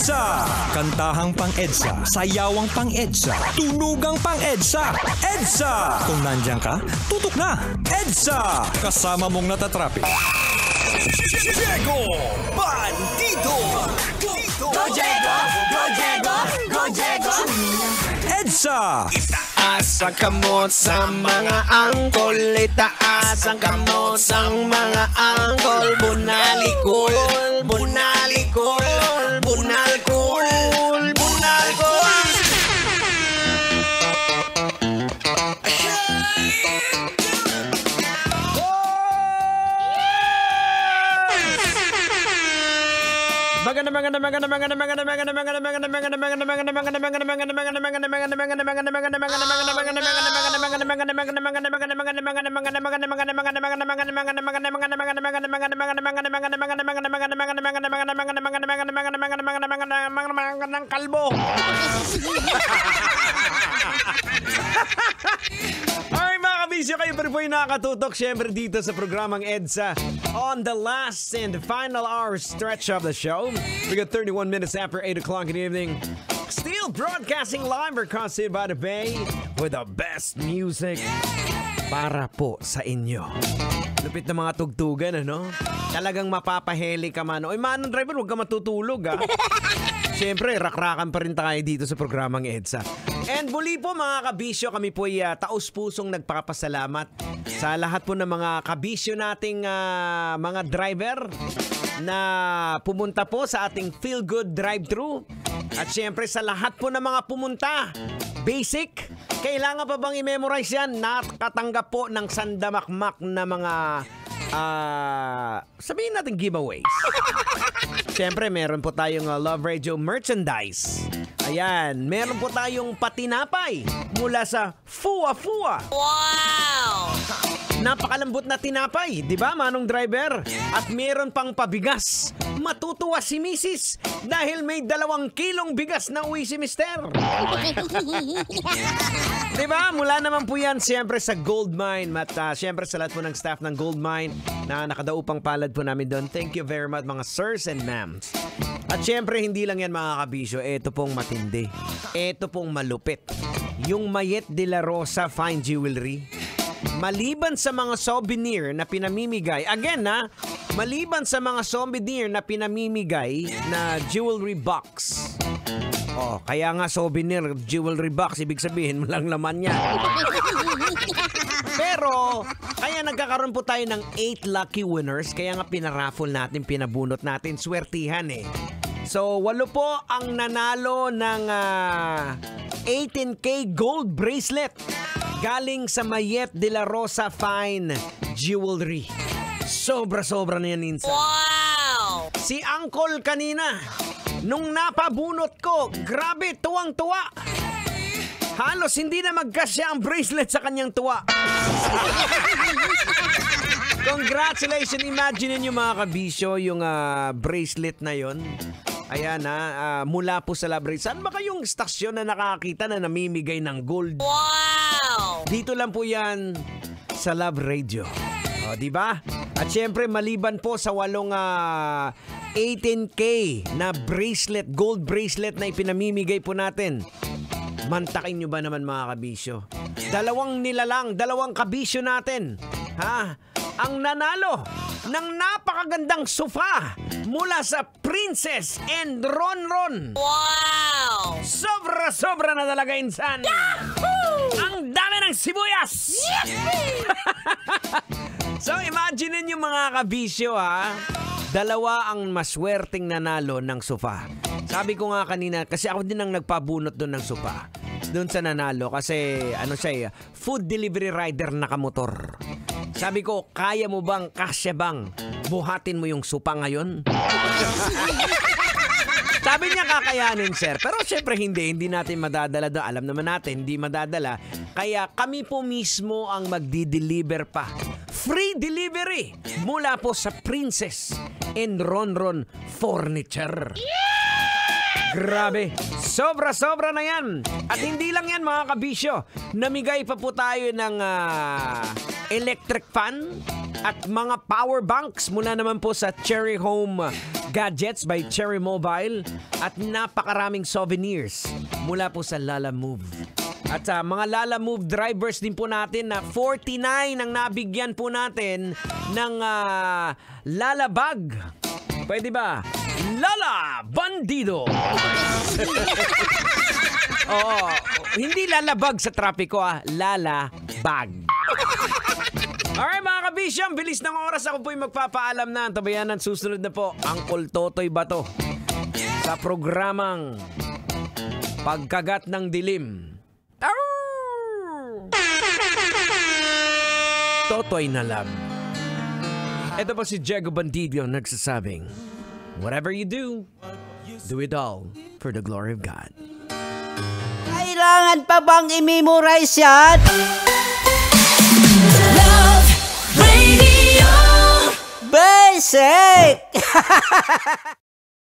EDSA! Kantahang pang-EDSA, sayawang pang-EDSA, tunugang pang-EDSA. EDSA! Kung nandyan ka, tutok na! EDSA! Kasama mong natatrapik. Diego Bandido! Go Diego! Go Diego! Go Diego! EDSA! Itaas ang kamot sa mga angkol, itaas ang kamot sa mga angkol. Bunalikol, bunalikol, bunalkol, bunalkol. Kalbo. Alright mga kabisyo, kayo pa rin po yung nakatutok syempre dito sa programang EDSA on the last and final hour stretch of the show. We got 31 minutes after 8 o'clock in the evening. Still broadcasting live across by the Bay with the best music para po sa inyo. Lupit na mga tugtugan, ano? Talagang mapapaheli ka man. Oy, manong driver, huwag ka matutulog, ha? Siyempre, rakrakan pa rin tayo dito sa programang EDSA. And muli po mga kabisyo, kami po ay taus-pusong nagpapasalamat sa lahat po ng mga kabisyo nating mga driver na pumunta po sa ating Feel Good Drive-Thru. At siyempre sa lahat po ng mga pumunta, basic, kailangan pa bang i-memorize yan? Nakatanggap po ng sandamakmak na mga sabihin natin giveaways. Siyempre, meron po tayong Love Radio merchandise. Ayan, meron po tayong patinapay mula sa Fua Fua. Wow! Napakalambot na tinapay, di ba, manong driver? At meron pang pabigas. Matutuwa si Mrs. dahil may 2 kilong bigas na uwi si Mister. Di ba? Mula naman po yan siyempre sa Gold Mine. At siyempre sa lahat po ng staff ng Gold Mine na nakadaupang palad po namin doon. Thank you very much mga sirs and ma'ams. At siyempre hindi lang yan mga kabisyo. Ito pong matindi. Ito pong malupit. Yung Mayet de la Rosa Fine Jewelry. Maliban sa mga souvenir na pinamimigay, again maliban sa mga souvenir na pinamimigay na jewelry box. Oh, kaya nga souvenir jewelry box, ibig sabihin walang laman niya. Pero, kaya nagkakaroon po tayo ng 8 lucky winners, kaya nga pinaraffle natin, pinabunot natin, swertihan eh. So, 8 po ang nanalo ng 18K gold bracelet galing sa Mayet de la Rosa Fine Jewelry. Sobra-sobra na yan, Insan. Wow! Si Uncle kanina, nung napabunot ko, grabe, tuwang-tuwa. Halos hindi na magkasya ang bracelet sa kanyang tuwa. Congratulations! Imagine niyo mga kabisyo, yung bracelet na yon. Ayan mula po sa Love Radio. Saan ba kayong stasyon na nakakita na namimigay ng gold? Wow! Dito lang po yan sa Love Radio. O, di ba? At syempre, maliban po sa 18K na bracelet, gold bracelet na ipinamimigay po natin. Mantakin nyo ba naman mga kabisyo? 2 nilalang, 2 kabisyo natin. Ang nanalo ng napakagandang sofa mula sa Princess and Ronron. Wow! Sobra-sobra na talaga, Insan. Yahoo! Ang dami ng sibuyas! So, imagine niyo mga kabisyo 2 ang maswerteng nanalo ng sofa. Sabi ko nga kanina, kasi ako din ang nagpabunot doon ng sofa. Doon sa nanalo, kasi food delivery rider na kamotor. Sabi ko, kaya mo bang, kasya bang, buhatin mo yung sopa ngayon? Sabi niya kakayanin, sir. Pero syempre hindi natin madadala doon. Alam naman natin, hindi madadala. Kaya kami po mismo ang magdi-deliver pa. Free delivery mula po sa Princess and Ronron Furniture. Grabe, sobra-sobra na yan. At hindi lang yan mga kabisyo. Namigay pa po tayo ng electric fan at mga power banks mula naman po sa Cherry Home gadgets by Cherry Mobile at napakaraming souvenirs mula po sa Lala Move. At mga Lala Move drivers din po natin na 49 ang nabigyan po natin ng Lala Bag. Pwede ba? Lala Bandido! Oo, hindi Lala Bag sa trapiko Lala Bag. Alright mga kabisyam, bilis ng oras, ako po'y magpapaalam na. Tabayanan, susunod na po, Uncle Totoy Bato sa programang Pagkagat ng Dilim. Totoy na lang. Ito po si Diego Bandido nagsasabing, whatever you do it all for the glory of God. Kailangan pa bang i-memorize yan? Love Radio Basic!